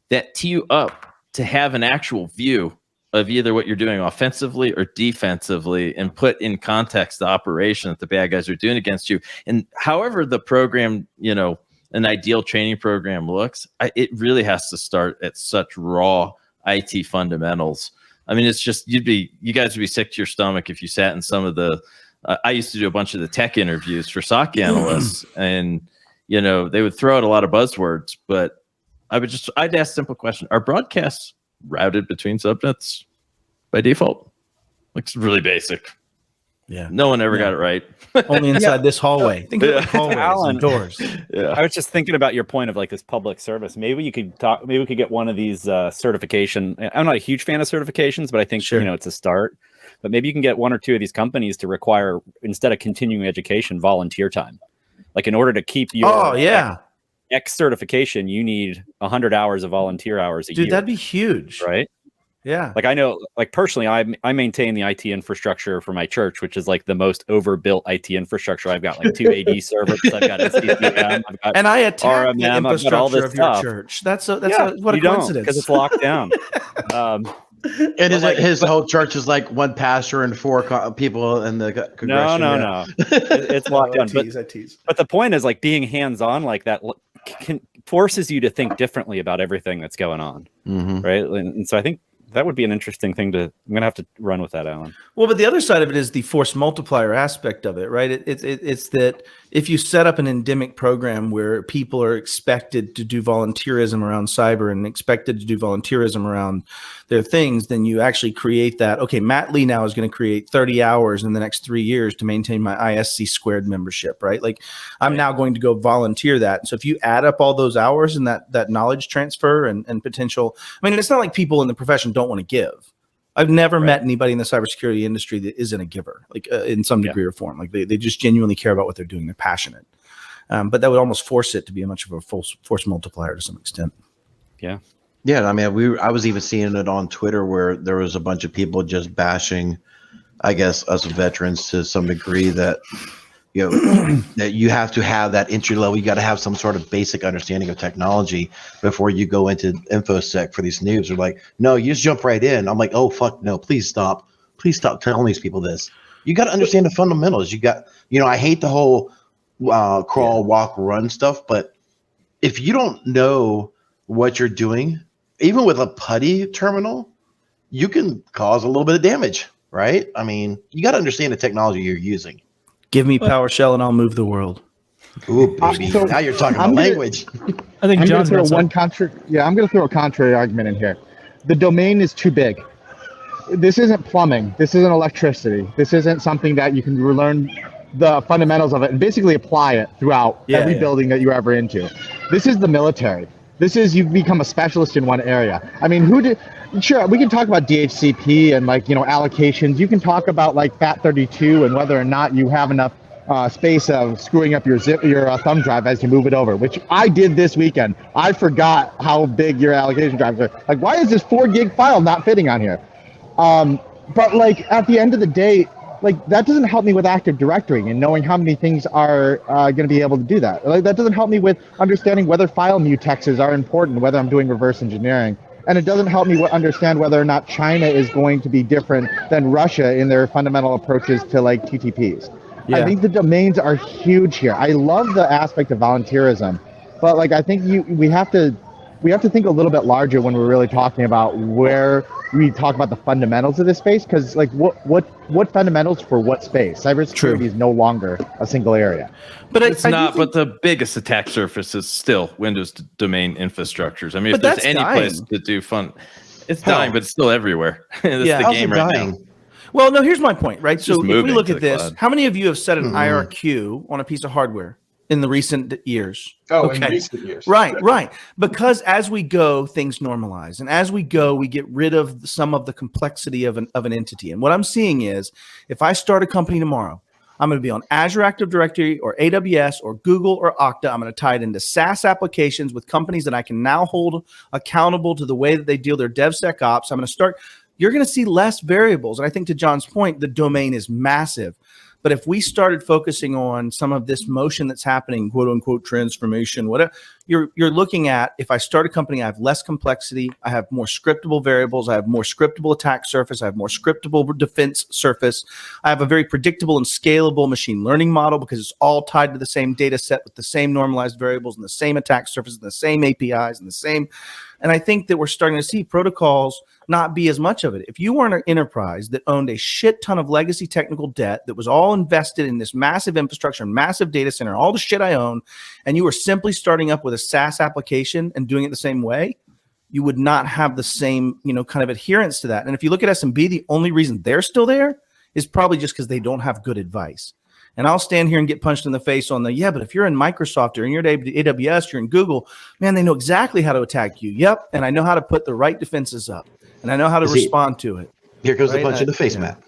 that tee you up to have an actual view of either what you're doing offensively or defensively and put in context the operation that the bad guys are doing against you. And however the program, an ideal training program looks, it really has to start at such raw IT fundamentals. I mean, it's just you guys would be sick to your stomach if you sat in some of the. I used to do a bunch of the tech interviews for SOC analysts, and they would throw out a lot of buzzwords, but I'd ask a simple question. Are broadcasts routed between subnets by default? Like, it's really basic. Yeah. No one ever got it right. Only inside this hallway. Think of it like hallways Allan, and doors. Yeah. I was just thinking about your point of like this public service. Maybe we could get one of these certification. I'm not a huge fan of certifications, but I think it's a start. But maybe you can get one or two of these companies to require, instead of continuing education, volunteer time. Like, in order to keep your X certification, you need 100 hours of volunteer hours a year. Dude, that'd be huge. Right? Yeah. Like, I know, like, personally, I maintain the IT infrastructure for my church, which is like the most overbuilt IT infrastructure. I've got like 2 AD servers. I've got SCCM. I've got and I attack the RMM, infrastructure all this of your stuff. church. What a coincidence. Because it's locked down. And his whole church is like one pastor and 4 people in the congregation. No. It's locked down. I tease. But the point is, like, being hands-on like that forces you to think differently about everything that's going on. Mm-hmm. Right. And so I think that would be an interesting thing I'm going to have to run with that, Allan. Well, but the other side of it is the force multiplier aspect of it, right? It's that if you set up an endemic program where people are expected to do volunteerism around cyber and expected to do volunteerism around their things, then you actually create that. Okay, Matt Lee now is going to create 30 hours in the next 3 years to maintain my ISC squared membership, right? Like, I'm now going to go volunteer that. So if you add up all those hours and that knowledge transfer and potential, I mean, it's not like people in the profession don't want to give. I've never met anybody in the cybersecurity industry that isn't a giver, like in some degree or form. Like they just genuinely care about what they're doing. They're passionate. But that would almost force it to be a much of a force multiplier to some extent. Yeah. Yeah. I mean, I was even seeing it on Twitter where there was a bunch of people just bashing, I guess, us veterans to some degree that, that you have to have that entry level. You got to have some sort of basic understanding of technology before you go into InfoSec for these noobs. They're like, no, you just jump right in. I'm like, oh, fuck no, please stop. Please stop telling these people this. You got to understand the fundamentals. You got, I hate the whole crawl, walk, run stuff, but if you don't know what you're doing, even with a putty terminal, you can cause a little bit of damage, right? I mean, you got to understand the technology you're using. Give me PowerShell and I'll move the world. Ooh, baby. So now you're talking the language. I think I'm John's going got to throw a contrary argument in here. The domain is too big. This isn't plumbing. This isn't electricity. This isn't something that you can learn the fundamentals of it and basically apply it throughout every building that you're ever into. This is the military. This is, you become a specialist in one area. I mean, sure, we can talk about DHCP and allocations. You can talk about FAT32 and whether or not you have enough space of screwing up your thumb drive as you move it over, which I did this weekend. I forgot how big your allocation drives are. Like, why is this 4 gig file not fitting on here? But at the end of the day, that doesn't help me with Active Directory and knowing how many things are going to be able to do that. That doesn't help me with understanding whether file mutexes are important, whether I'm doing reverse engineering. And it doesn't help me understand whether or not China is going to be different than Russia in their fundamental approaches to TTPs. Yeah. I think the domains are huge here. I love the aspect of volunteerism, but I think we have to think a little bit larger when we're really talking about where we talk about the fundamentals of this space, because what fundamentals for what space? Cybersecurity is no longer a single area. But it's not. But the biggest attack surface is still Windows domain infrastructures. I mean, if there's any place to do fun, it's dying, but it's still everywhere. That's the game right now. Well, no, here's my point, right? So if we look at this, cloud. How many of you have set an IRQ on a piece of hardware in the recent years? In recent years. Right. Because as we go, things normalize. And as we go, we get rid of some of the complexity of an entity. And what I'm seeing is, if I start a company tomorrow, I'm going to be on Azure Active Directory or AWS or Google or Okta. I'm going to tie it into SaaS applications with companies that I can now hold accountable to the way that they deal their DevSecOps. I'm going to start... You're going to see less variables. And I think to John's point, the domain is massive. But if we started focusing on some of this motion that's happening, quote unquote, transformation, whatever, you're looking at, if I start a company, I have less complexity. I have more scriptable variables. I have more scriptable attack surface. I have more scriptable defense surface. I have a very predictable and scalable machine learning model because it's all tied to the same data set with the same normalized variables and the same attack surface and the same APIs and the same. And I think that we're starting to see protocols not be as much of it. If you were an enterprise that owned a shit ton of legacy technical debt that was all invested in this massive infrastructure, massive data center, all the shit I own, and you were simply starting up with a SaaS application and doing it the same way, you would not have the same, kind of adherence to that. And if you look at SMB, the only reason they're still there is probably just because they don't have good advice. And I'll stand here and get punched in the face on but if you're in Microsoft or you're in AWS, you're in Google, man, they know exactly how to attack you. Yep. And I know how to put the right defenses up. And I know how to respond to it. Here goes the punch in the face, Matt.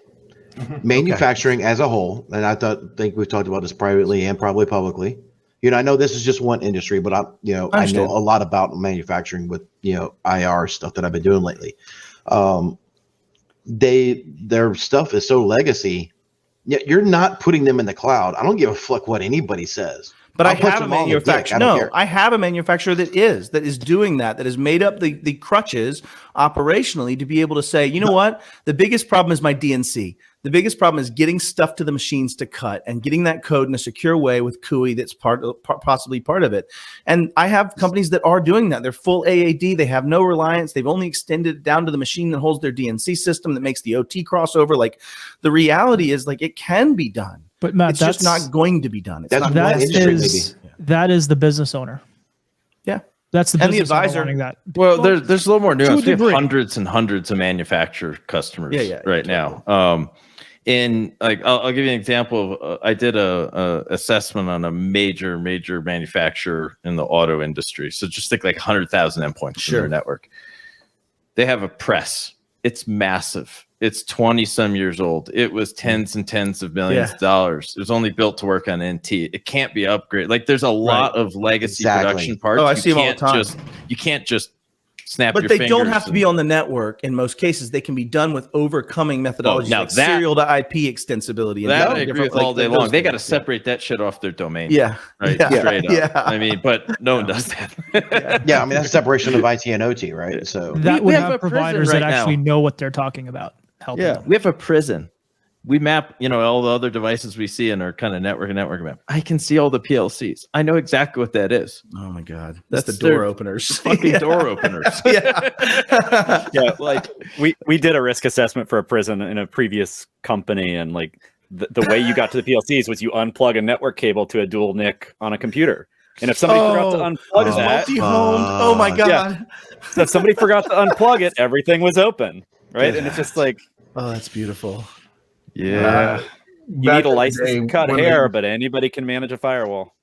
Manufacturing as a whole, and I think we've talked about this privately and probably publicly. I know this is just one industry, but I know a lot about manufacturing with, IR stuff that I've been doing lately. Their stuff is so legacy. You're not putting them in the cloud. I don't give a fuck what anybody says. But I have a manufacturer. I have a manufacturer that is doing that has made up the crutches operationally to be able to say, what? The biggest problem is my DNC. The biggest problem is getting stuff to the machines to cut and getting that code in a secure way with CUI that's possibly part of it. And I have companies that are doing that. They're full AAD. They have no reliance. They've only extended it down to the machine that holds their DNC system that makes the OT crossover. Like the reality is it can be done. But Matt, it's just not going to be done. That is the business owner. Yeah. That's the business advisor. Owner that. Well, there's a little more nuance. We have hundreds and hundreds of manufacturer customers right now. I'll give you an example of I did a assessment on a major manufacturer in the auto industry. So just think like 100,000 endpoints in their network. They have a press. It's massive. It's 20 some years old. It was tens and tens of millions of dollars. It was only built to work on NT. It can't be upgraded. Like there's a lot of legacy production parts. Oh, I see them all the time. You can't just snap but your they fingers. Don't have to be on the network. In most cases, they can be done with overcoming methodologies like serial to IP extensibility. And that I agree with all day long. They got to separate that shit off their domain. Right. Straight up. Yeah. I mean, but no one does that. I mean, that's separation of IT and OT, right? So that we have providers that actually know what they're talking about. Them. We have a prison. We map, all the other devices we see in our kind of network map. I can see all the PLCs. I know exactly what that is. Oh my God. That's the door openers. Fucking door openers. Like we did a risk assessment for a prison in a previous company, and like the way you got to the PLCs was you unplug a network cable to a dual NIC on a computer. And if somebody forgot to unplug that, oh my God. So if somebody forgot to unplug it, everything was open. Right. And it's just like, oh, that's beautiful. Yeah. You need a license to cut hair, but anybody can manage a firewall.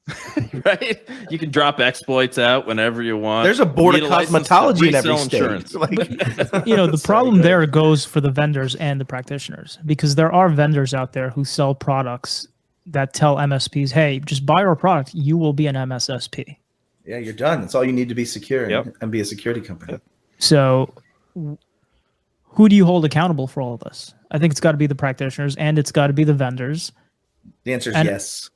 Right? You can drop exploits out whenever you want. There's a board of cosmetology in every state. The problem there goes for the vendors and the practitioners, because there are vendors out there who sell products that tell MSPs, hey, just buy our product. You will be an MSSP. Yeah, you're done. That's all you need to be secure and be a security company. So who do you hold accountable for all of this? I think it's got to be the practitioners and it's got to be the vendors. The answer is yes.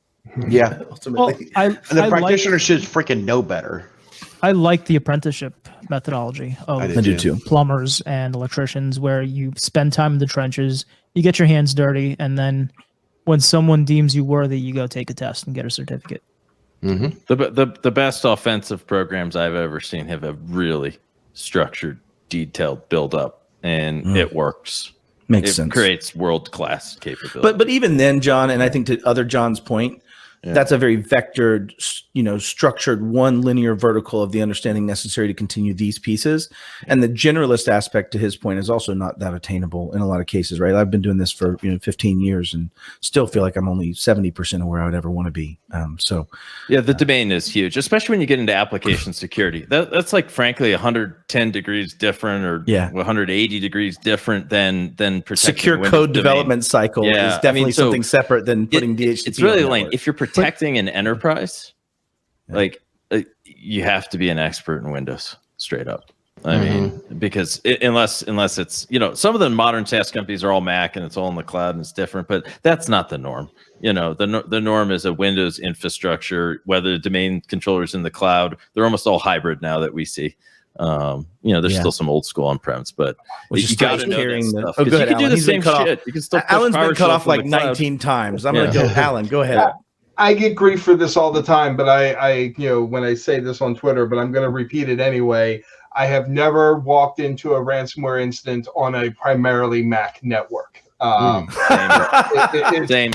Yeah. Ultimately. The practitioner should freaking know better. I like the apprenticeship methodology of I do too. Plumbers and electricians, where you spend time in the trenches, you get your hands dirty, and then when someone deems you worthy, you go take a test and get a certificate. Mm-hmm. The best offensive programs I've ever seen have a really structured, detailed build up. And it works. Makes sense. It creates world-class capability. But even then, John, and I think to other John's point, that's a very vectored, structured one linear vertical of the understanding necessary to continue these pieces. And the generalist aspect, to his point, is also not that attainable in a lot of cases, right? I've been doing this for 15 years and still feel like I'm only 70% of where I would ever want to be. The domain is huge, especially when you get into application security. That's like, frankly, 110 degrees different or 180 degrees different than protecting secure code development cycle is definitely something separate than putting DHCP. It's really lame. If you're protecting an enterprise, you have to be an expert in Windows, straight up. I mean, because unless it's, some of the modern SaaS companies are all Mac and it's all in the cloud and it's different, but that's not the norm. The norm is a Windows infrastructure, whether the domain controller is in the cloud. They're almost all hybrid now that we see. There's still some old school on-prems, but you got to know that stuff. Oh, good, you can do Alan. the same shit. You can still Alan's been cut off like 19 times. I'm going to go, Alan, go ahead. I get grief for this all the time, but I when I say this on Twitter, but I'm going to repeat it anyway. I have never walked into a ransomware incident on a primarily Mac network. Same.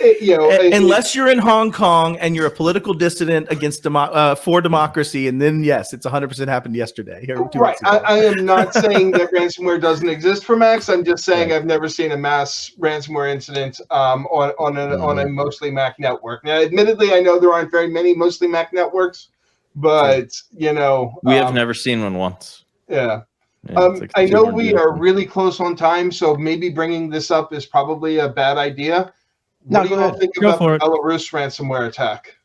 Unless you're in Hong Kong and you're a political dissident against for democracy, and then yes, it's 100% happened yesterday. Right. I am not saying that ransomware doesn't exist for Macs. I'm just saying I've never seen a mass ransomware incident on a mostly Mac network. Now, admittedly, I know there aren't very many mostly Mac networks, but we have never seen one once. Yeah. I know we are really close on time, so maybe bringing this up is probably a bad idea. What do you all think about the Belarus ransomware attack?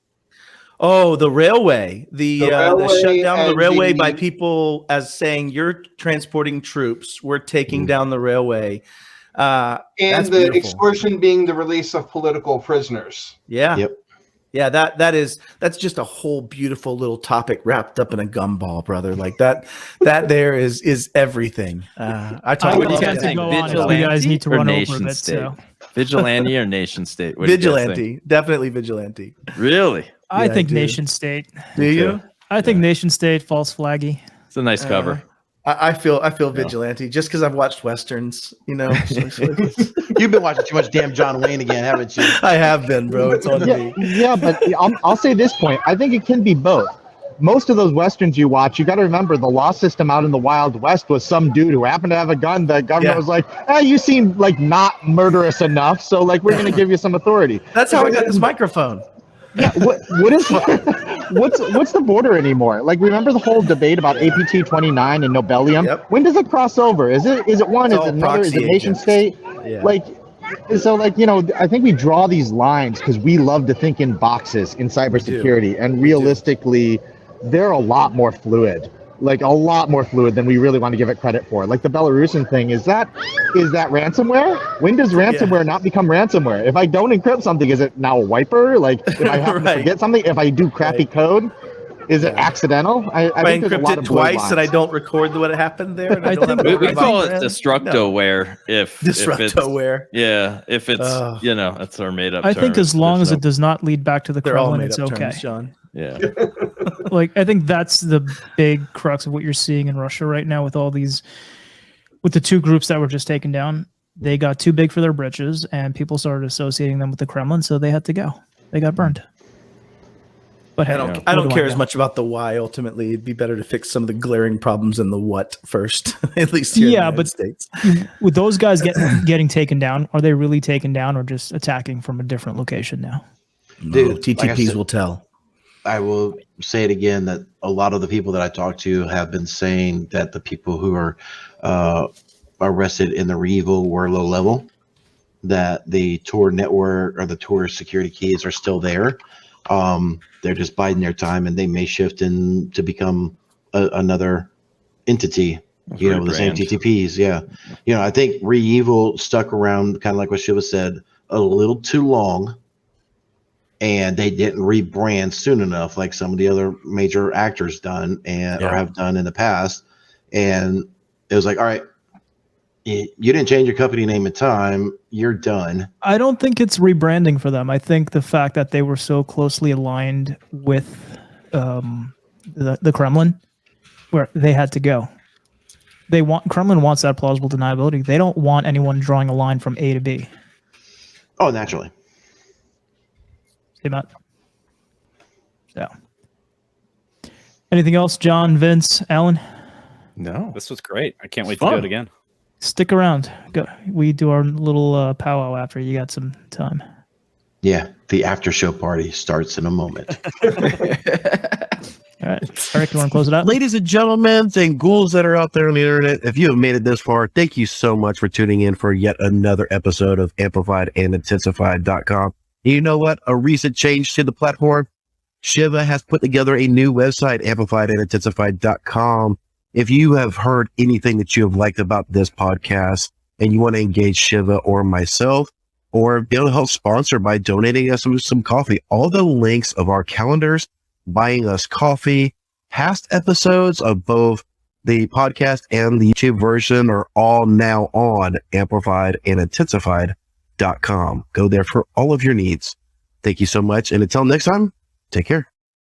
Oh, the railway, the shutdown of the railway by people as saying you're transporting troops, we're taking down the railway. And the beautiful. Extortion being the release of political prisoners. Yeah. Yep. Yeah, that's just a whole beautiful little topic wrapped up in a gumball, brother. Like that there is everything. I talk about vigilante. You guys need to run over a bit. So. Vigilante or nation state? Vigilante, definitely vigilante. Really? I think nation state. Do you? I think nation state, false flaggy. It's a nice cover. I feel vigilante just because I've watched westerns. You've been watching too much damn John Wayne again, haven't you? I have been, bro. It's on me. Yeah, but I'll say this point. I think it can be both. Most of those westerns you watch, you got to remember the law system out in the Wild West was some dude who happened to have a gun. The government was like, you seem like not murderous enough, so like we're going to give you some authority. That's how I got this microphone. Yeah, what's the border anymore? Like, remember the whole debate about APT 29 and Nobelium? Yep. When does it cross over? Is it one? Is it another? Is it nation state? Yeah. I think we draw these lines because we love to think in boxes in cybersecurity, and realistically, they're a lot more fluid. Like a lot more fluid than we really want to give it credit for. Like the Belarusian thing, is that ransomware? When does ransomware not become ransomware? If I don't encrypt something, is it now a wiper? Like if I happen to forget something, if I do crappy code, is it accidental? I think encrypt it twice and I don't record what happened there. And we call it destructoware. Destructoware. If it's that's our made up. I think as long as it does not lead back to the Kremlin, it's okay. Terms, John. Yeah. I think that's the big crux of what you're seeing in Russia right now with all these, with the two groups that were just taken down. They got too big for their britches and people started associating them with the Kremlin, so they had to go. They got burned. But I don't care as much about the why. Ultimately, it'd be better to fix some of the glaring problems in the what first, at least here in the United States. With those guys getting taken down, are they really taken down or just attacking from a different location now? Dude, TTPs will tell. I will say it again that a lot of the people that I talk to have been saying that the people who are arrested in the REvil were low level, that the Tor network or the Tor security keys are still there. They're just biding their time and they may shift in to become another entity, with the same TTPs. Yeah. I think REvil stuck around kind of like what Shiva said, a little too long. And they didn't rebrand soon enough, like some of the other major actors done or have done in the past. And it was like, all right, you didn't change your company name in time. You're done. I don't think it's rebranding for them. I think the fact that they were so closely aligned with the Kremlin, where they had to go. Kremlin wants that plausible deniability. They don't want anyone drawing a line from A to B. Oh, naturally. Matt. So, anything else, John, Vince, Allan? No, this was great. I can't wait to do it again. Stick around. We do our little powwow after. You got some time. Yeah, the after show party starts in a moment. All right, Eric, you want to close it out? Ladies and gentlemen, and ghouls that are out there on the internet, if you have made it this far, thank you so much for tuning in for yet another episode of AmplifiedandIntensified.com. You know what? A recent change to the platform. Shiva has put together a new website, AmplifiedandIntensified.com. If you have heard anything that you have liked about this podcast and you want to engage Shiva or myself, or be able to help sponsor by donating us some coffee, all the links of our calendars, buying us coffee, past episodes of both the podcast and the YouTube version are all now on AmplifiedandIntensified.com. Go there for all of your needs. Thank you so much. And until next time, take care.